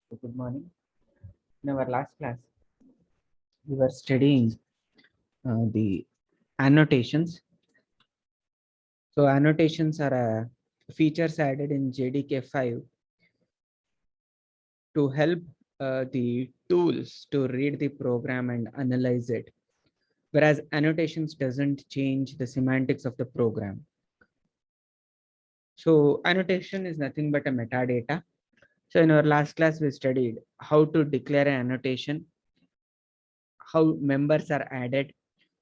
So good morning. In our last class, we were studying the annotations. So annotations are features added in JDK5 to help the tools to read the program and analyze it. Whereas annotations doesn't change the semantics of the program. So annotation is nothing but a metadata. So in our last class, we studied how to declare an annotation, how members are added.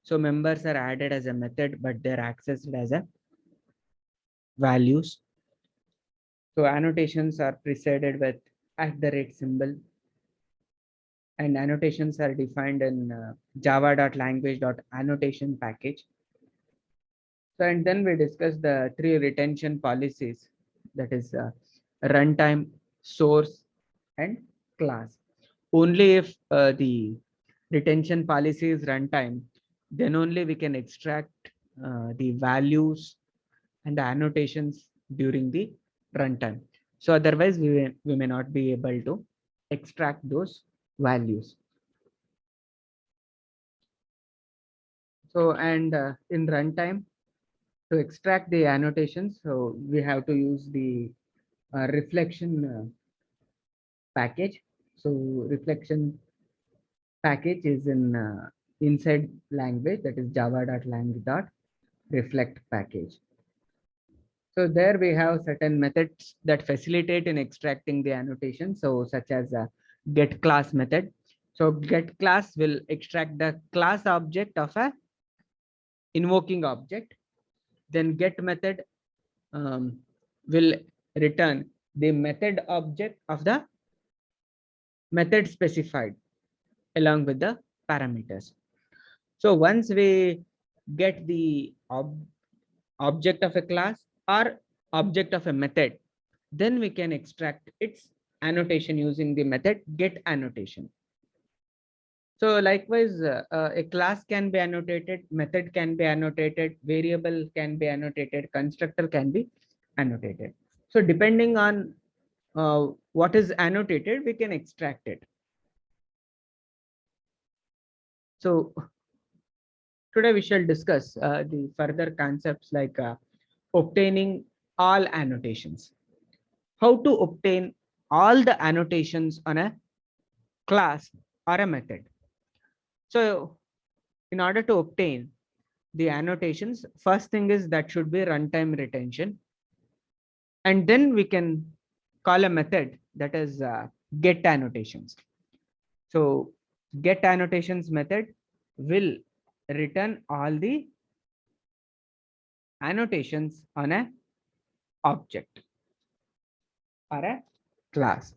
So members are added as a method, but they're accessed as a values. So annotations are preceded with @ symbol, and annotations are defined in java.language.annotation package. So and then we discuss the three retention policies, that is runtime, source, and class. Only if the retention policy is runtime, then only we can extract the values and the annotations during the runtime. So otherwise we may not be able to extract those values. So and in runtime, to extract the annotations, so we have to use the reflection package. So reflection package is in inside language, that is java.lang.reflect package. So there we have certain methods that facilitate in extracting the annotation. So such as a get class method. So get class will extract the class object of a invoking object. Then get method will return the method object of the method specified along with the parameters. So once we get the object of a class or object of a method, then we can extract its annotation using the method get annotation. So likewise, a class can be annotated, method can be annotated, variable can be annotated, constructor can be annotated. So depending on what is annotated, we can extract it. So today we shall discuss the further concepts like obtaining all annotations. How to obtain all the annotations on a class or a method. So in order to obtain the annotations, first thing is that should be runtime retention. And then we can call a method that is get annotations. So get annotations method will return all the annotations on a object or a class.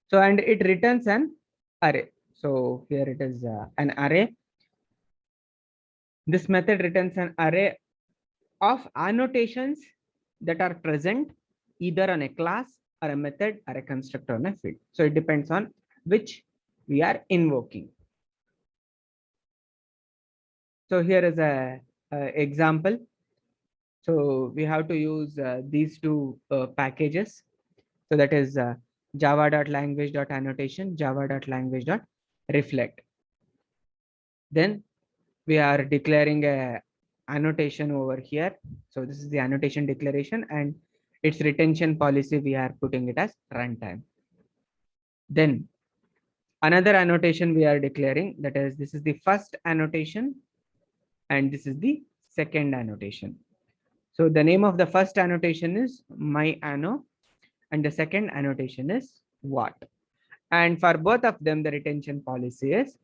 So and it returns an array. So here it is an array. This method returns an array of annotations that are present either on a class or a method or a constructor on a field. So it depends on which we are invoking. So here is a example. So we have to use these two packages. So that is java.language.annotation, java.language.reflect. Then we are declaring a annotation over here. So this is the annotation declaration, and its retention policy we are putting it as runtime. Then another annotation we are declaring, that is this is the first annotation and this is the second annotation. So the name of the first annotation is my anno and the second annotation is what. And for both of them, the retention policy is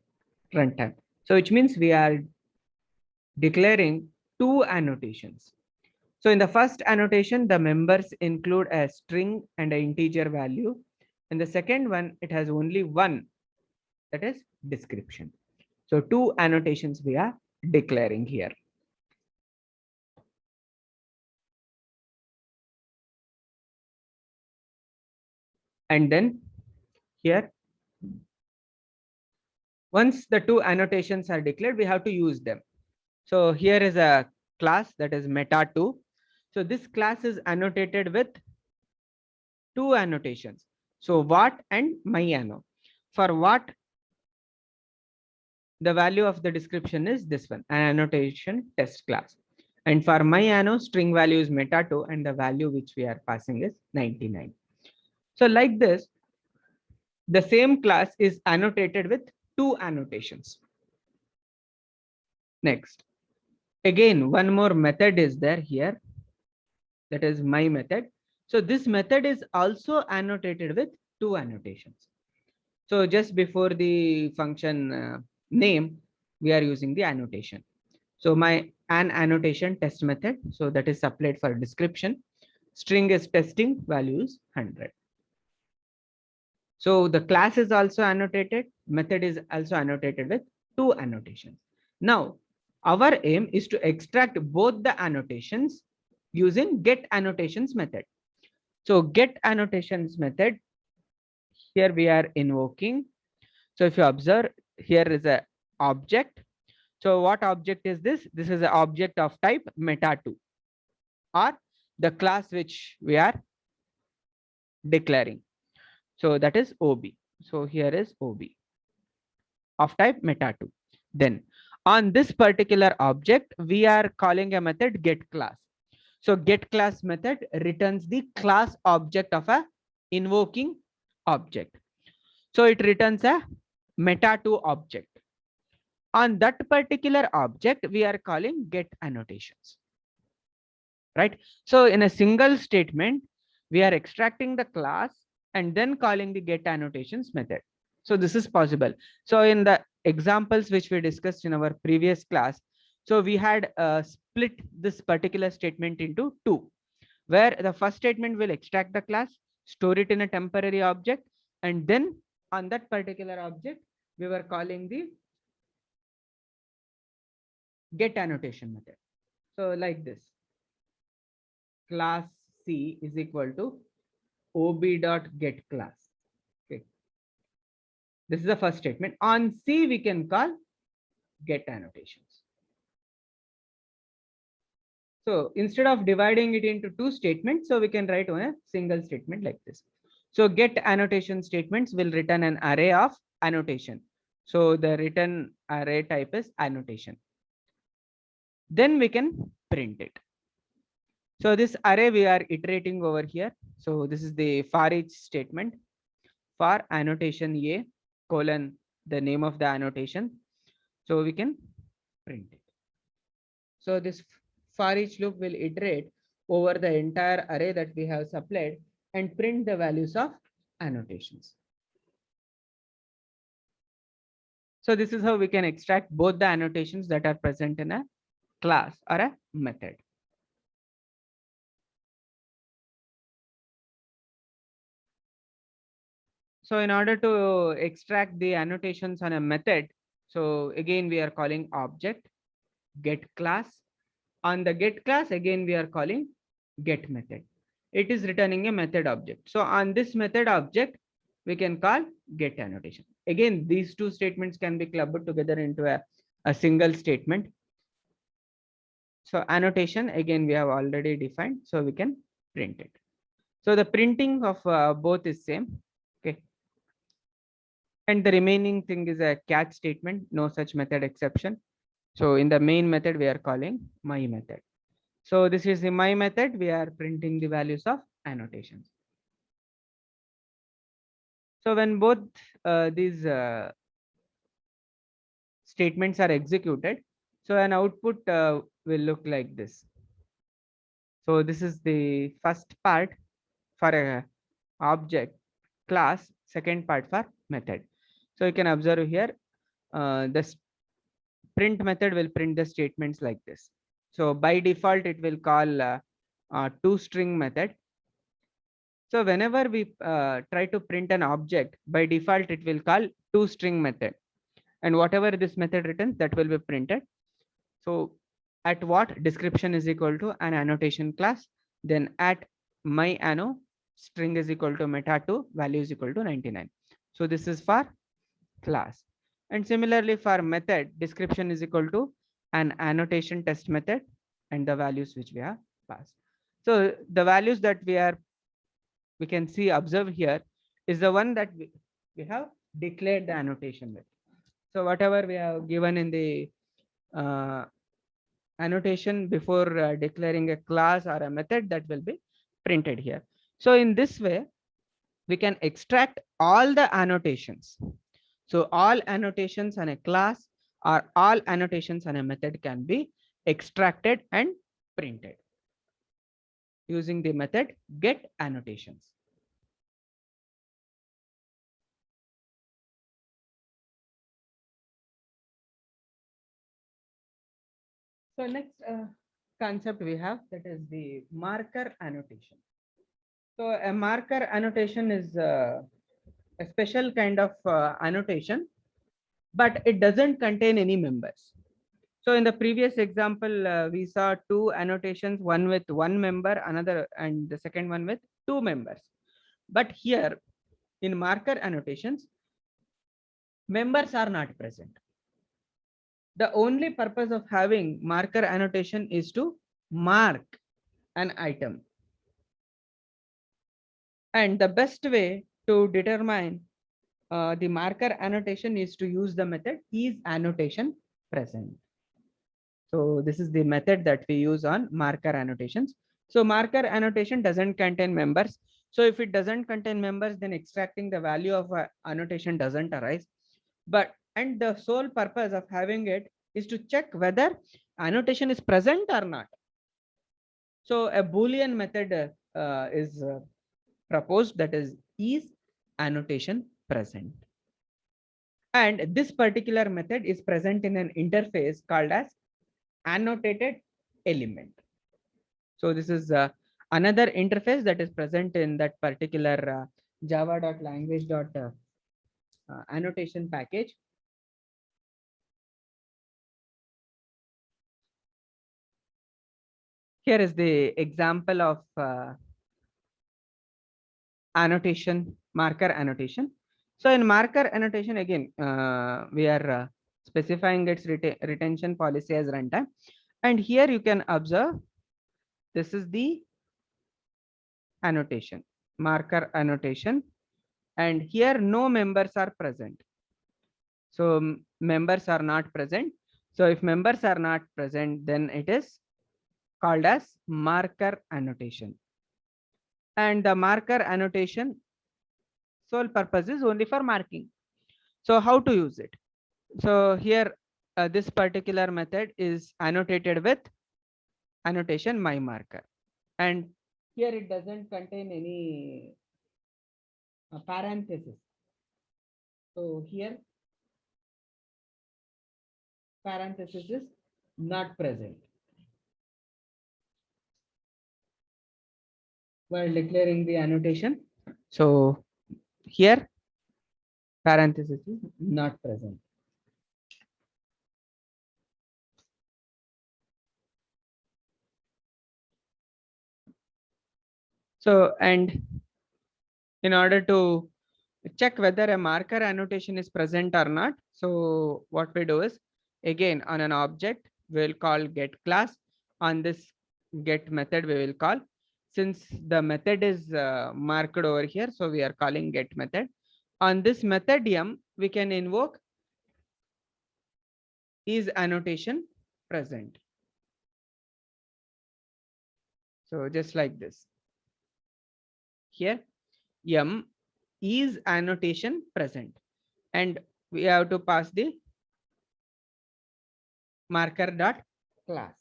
runtime. So which means we are declaring two annotations. So in the first annotation, the members include a string and an integer value. In the second one, it has only one, that is description. So two annotations we are declaring here. And then here, once the two annotations are declared, we have to use them. So here is a class that is meta2. So this class is annotated with two annotations. So what and myano. For what, the value of the description is this one, an annotation test class. And for myano, string value is meta2 and the value which we are passing is 99. So like this, the same class is annotated with two annotations. Next, again, one more method is there here, that is my method. So this method is also annotated with two annotations. So just before the function name, we are using the annotation. So my an annotation test method, so that is supplied for description. String is testing, value is 100. So the class is also annotated, method is also annotated with two annotations. Now, our aim is to extract both the annotations using get annotations method. So get annotations method, here we are invoking. So if you observe, here is a object. So what object is this? This is an object of type meta2 or the class which we are declaring. So that is OB. So here is OB of type meta2. Then on this particular object, we are calling a method get class. So get class method returns the class object of a invoking object. So it returns a meta2 object. On that particular object, we are calling get annotations. Right? So in a single statement, we are extracting the class and then calling the get annotations method. So this is possible. So in the examples which we discussed in our previous class, so we had split this particular statement into two, where the first statement will extract the class, store it in a temporary object, and then on that particular object, we were calling the get annotation method. So like this, class C is equal to ob.get class. Okay. This is the first statement. On C, we can call get annotations. So instead of dividing it into two statements, so we can write on a single statement like this. So get annotation statements will return an array of annotation. So the return array type is annotation. Then we can print it. So this array we are iterating over here. So this is the for each statement for annotation A colon the name of the annotation. So we can print it. So this for each loop will iterate over the entire array that we have supplied and print the values of annotations. So this is how we can extract both the annotations that are present in a class or a method. So in order to extract the annotations on a method, so again we are calling object get class. On the get class, again we are calling get method. It is returning a method object. So on this method object, we can call get annotation. Again, these two statements can be clubbed together into a single statement. So annotation, again, we have already defined, so we can print it. So the printing of both is same. Okay. And the remaining thing is a catch statement, no such method exception. So in the main method, we are calling my method. So this is the my method. We are printing the values of annotations. So when both these statements are executed, so an output will look like this. So this is the first part for a object class, second part for method. So you can observe here, this print method will print the statements like this. So by default, it will call toString method. So whenever we try to print an object, by default, it will call toString method. And whatever this method returns, that will be printed. So at what description is equal to an annotation class, then at my anno string is equal to meta2 value is equal to 99. So this is for class. And similarly for method, description is equal to an annotation test method and the values which we have passed. So the values that we can see, observe here, is the one that we have declared the annotation with. So whatever we have given in the annotation before declaring a class or a method, that will be printed here. So in this way, we can extract all the annotations. So all annotations on a class or all annotations on a method can be extracted and printed using the method get annotations. So next concept we have, that is the marker annotation. So a marker annotation is a special kind of annotation, but it doesn't contain any members. So in the previous example, we saw two annotations, one with one member, another, and the second one with two members. But here in marker annotations, members are not present. The only purpose of having marker annotation is to mark an item. And the best way to determine the marker annotation is to use the method is annotation present. So this is the method that we use on marker annotations. So marker annotation doesn't contain members. So if it doesn't contain members, then extracting the value of annotation doesn't arise. And the sole purpose of having it is to check whether annotation is present or not. So a Boolean method is proposed, that is annotation present. And this particular method is present in an interface called as annotated element. So this is another interface that is present in that particular java.language.annotation package. Here is the example of annotation, marker annotation. So in marker annotation, again, we are specifying its retention policy as runtime. And here you can observe, this is the annotation, marker annotation. And here no members are present. So members are not present. So if members are not present, then it is called as marker annotation. And the marker annotation sole purpose is only for marking. So how to use it? So here this particular method is annotated with annotation my marker, and here it doesn't contain any parenthesis. So here parenthesis is not present while declaring the annotation. So here parenthesis is not present. So, and in order to check whether a marker annotation is present or not, so what we do is, again, on an object, we'll call get class. On this get method, we will call, since the method is marked over here, so we are calling get method. On this method m, we can invoke is annotation present. So just like this. Here m is annotation present, and we have to pass the marker dot class.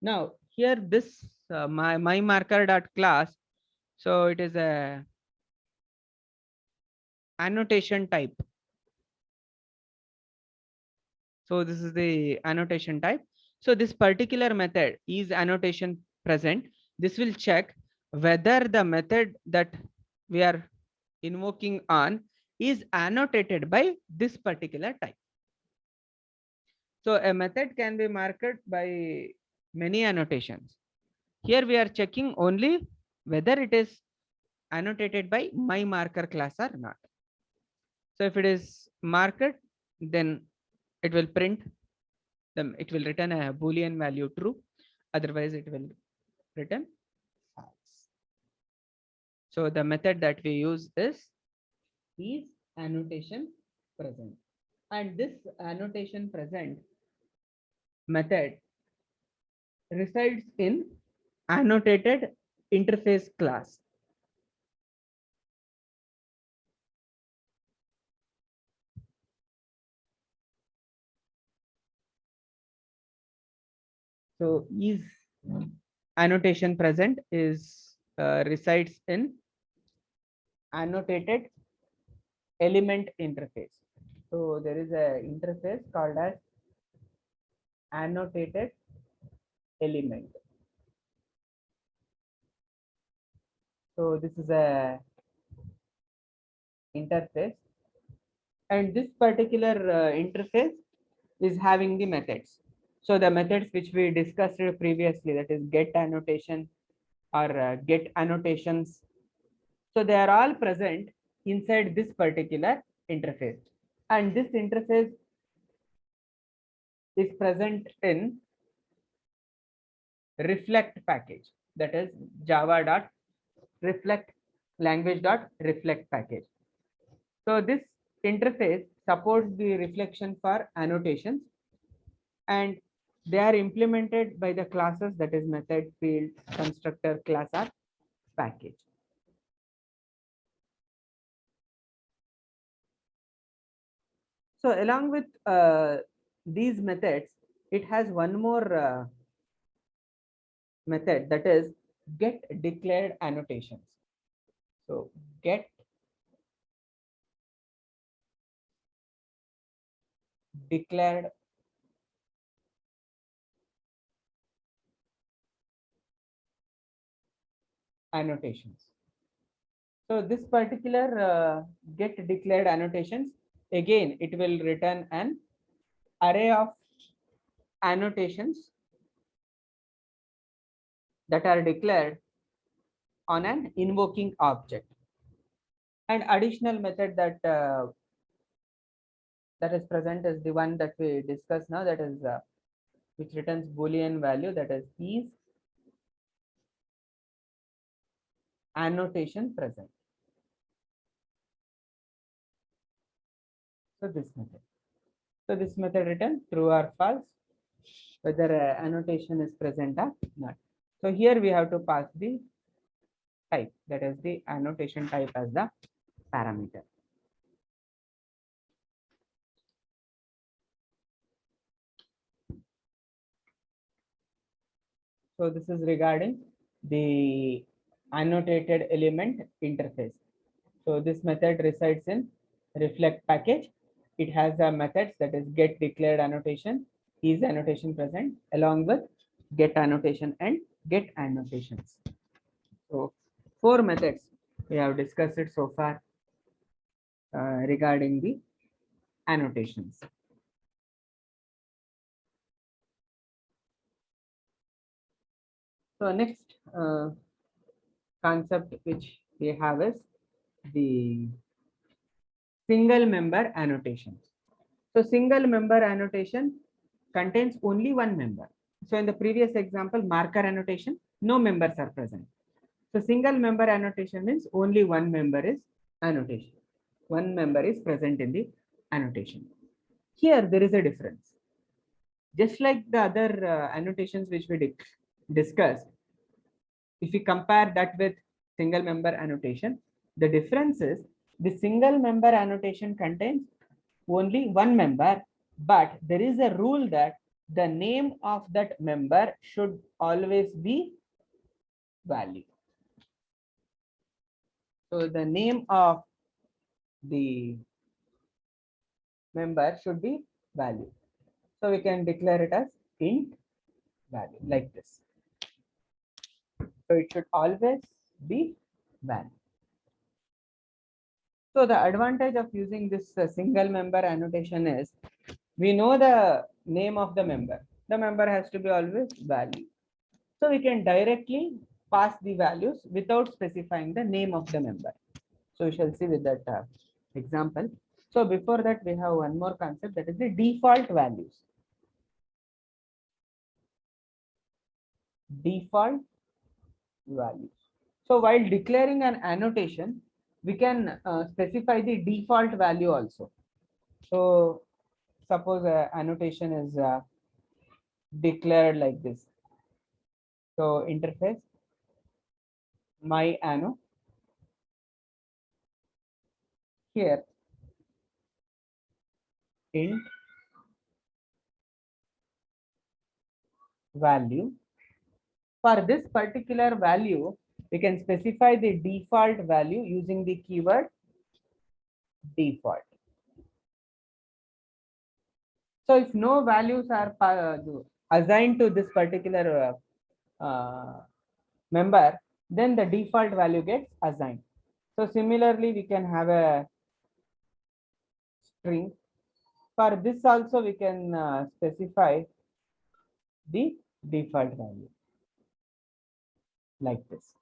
Now here this my marker dot class, so it is a annotation type. So this is the annotation type. So this particular method is annotation present. This will check whether the method that we are invoking on is annotated by this particular type. So a method can be marked by many annotations. Here we are checking only whether it is annotated by my marker class or not. So if it is marked, then it will print them. It will return a Boolean value true. Otherwise, it will return false. So the method that we use is is annotation present. And this annotation present method resides in annotated interface class. So is annotation present is resides in annotated element interface. So there is a interface called as annotated element. So this is a interface, and this particular interface is having the methods. So the methods which we discussed previously, that is get annotation or get annotations. So they are all present inside this particular interface, and this interface is present in reflect package, that is java.reflect language.reflect package. So this interface supports the reflection for annotations, and they are implemented by the classes, that is method, field, constructor, class, or package. So along with these methods, it has one more method, that is get declared annotations. So get declared annotations. So this particular get declared annotations, again, it will return an array of annotations that are declared on an invoking object. And additional method that is present is the one that we discussed now, that is which returns Boolean value, that is annotation present. So this method. So this method returns true or false, whether annotation is present or not. So here we have to pass the type, that is the annotation type, as the parameter. So this is regarding the annotated element interface. So this method resides in reflect package. It has a methods, that is get declared annotation, is annotation present, along with get annotation and get annotations. So four methods we have discussed it so far regarding the annotations. So next concept which we have is the single member annotation. So single member annotation contains only one member. So in the previous example, marker annotation, no members are present. So single member annotation means only one member is annotation. One member is present in the annotation. Here there is a difference. Just like the other annotations which we discussed, if we compare that with single member annotation, the difference is the single member annotation contains only one member, but there is a rule that the name of that member should always be value. So the name of the member should be value. So we can declare it as int value like this. So it should always be value. So the advantage of using this single member annotation is we know the name of the member. The member has to be always value. So we can directly pass the values without specifying the name of the member. So we shall see with that example. So before that, we have one more concept, that is the default values. Default values. So while declaring an annotation, we can specify the default value also. So suppose annotation is declared like this. So interface my anno, here int value. For this particular value, we can specify the default value using the keyword default. So if no values are assigned to this particular member, then the default value gets assigned. So similarly, we can have a string. For this also, we can specify the default value like this.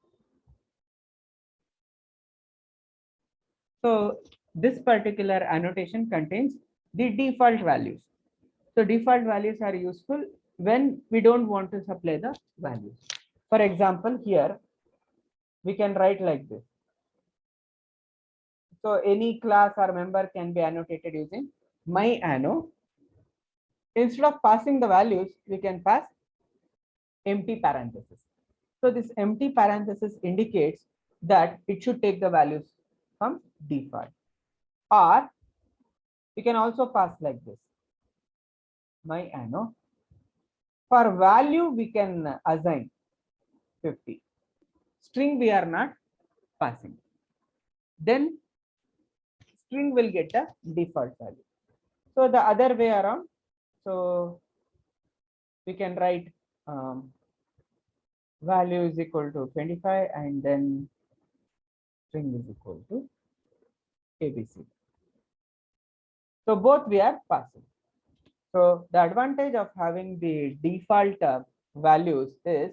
So this particular annotation contains the default values. So default values are useful when we don't want to supply the values. For example, here we can write like this. So any class or member can be annotated using my anno. Instead of passing the values, we can pass empty parenthesis. So this empty parenthesis indicates that it should take the values from default. Or we can also pass like this, my anno. For value, we can assign 50. String we are not passing. Then string will get a default value. So the other way around, so we can write value is equal to 25 and then string is equal to ABC. So both we are passing. So the advantage of having the default values is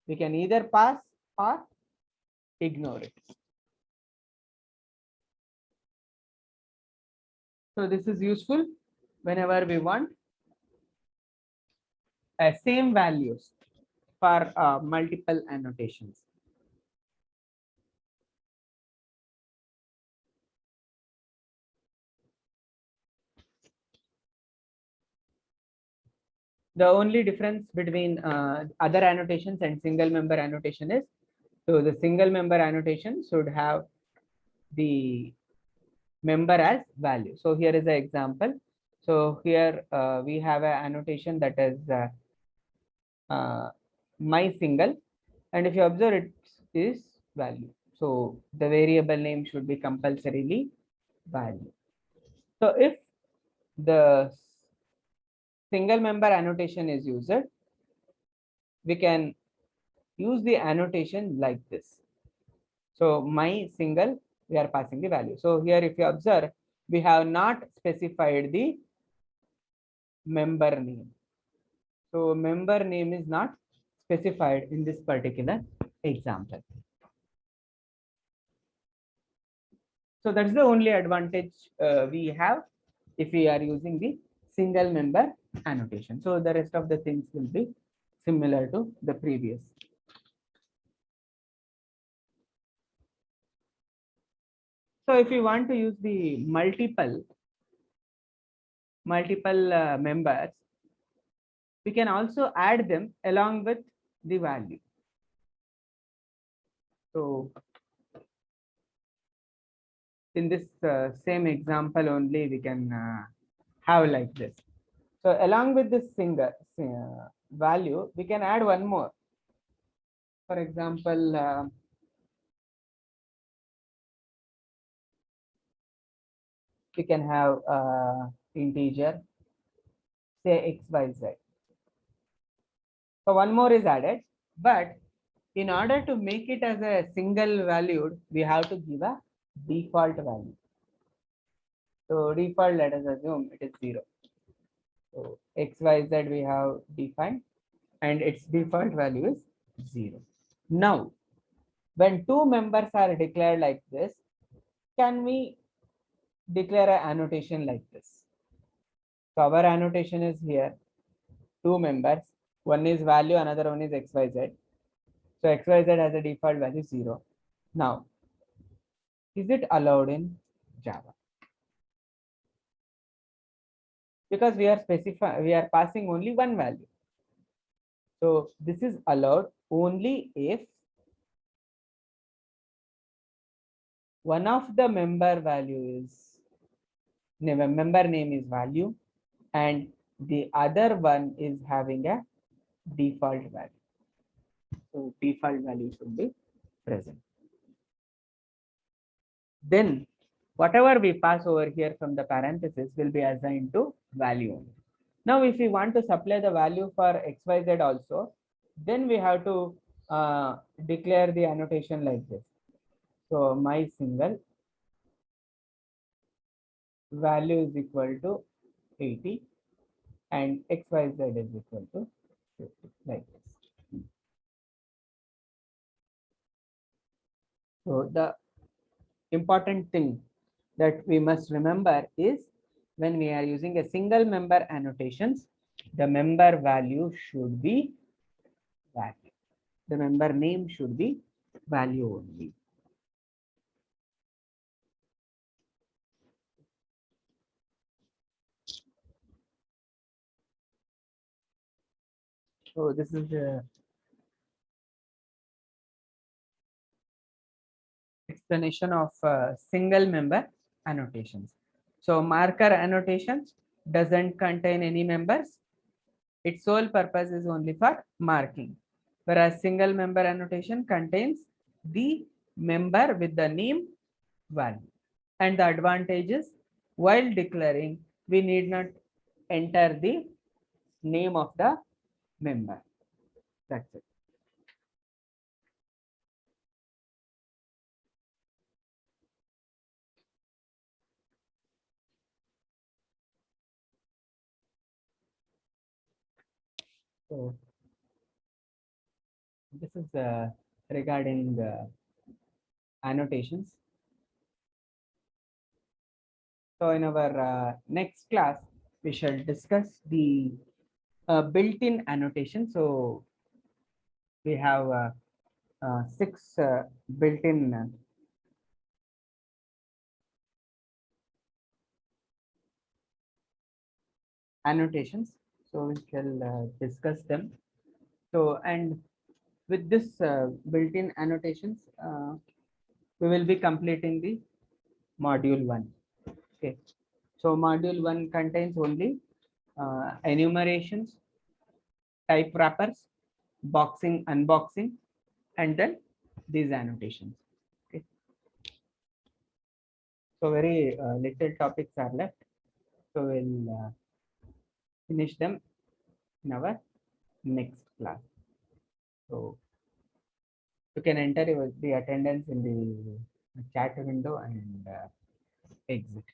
we can either pass or ignore it. So this is useful whenever we want same values for multiple annotations. The only difference between other annotations and single member annotation is, so the single member annotation should have the member as value. So here is an example. So here we have an annotation that is my single, and if you observe, it is value. So the variable name should be compulsorily value. So if the single member annotation is used, we can use the annotation like this. So my single, we are passing the value. So here, if you observe, we have not specified the member name. So member name is not specified in this particular example. So that's the only advantage we have if we are using the single member annotation. So the rest of the things will be similar to the previous. So if you want to use the multiple members, we can also add them along with the value. So in this same example only, we can have like this. So along with this single value, we can add one more. For example, we can have integer, say XYZ. So one more is added, but in order to make it as a single valued, we have to give a default value. So default, let us assume it is 0. So XYZ we have defined and its default value is 0. Now, when two members are declared like this, can we declare an annotation like this? So our annotation is here, two members, one is value, another one is XYZ. So XYZ has a default value 0. Now, Is it allowed in Java? Because we are passing only one value. So this is allowed only if one of the member value is member name is value and the other one is having a default value. So default value should be present. Then whatever we pass over here from the parenthesis will be assigned to value only. Now, if we want to supply the value for XYZ also, then we have to declare the annotation like this. So my single value is equal to 80 and XYZ is equal to 50, like this. So the important thing that we must remember is when we are using a single member annotations, the member value should be value. The member name should be value only. So this is the explanation of single member annotations. So marker annotations doesn't contain any members. Its sole purpose is only for marking. Whereas single member annotation contains the member with the name value. And the advantage is while declaring, we need not enter the name of the member. That's it. So this is regarding annotations. So in our next class, we shall discuss the built-in annotation. So we have 6 built-in annotations. So we shall discuss them. So and with this built-in annotations, we will be completing the module 1. Okay. So module 1 contains only enumerations, type wrappers, boxing, unboxing, and then these annotations. Okay. So very little topics are left. So we'll finish them in our next class. So you can enter the attendance in the chat window and exit.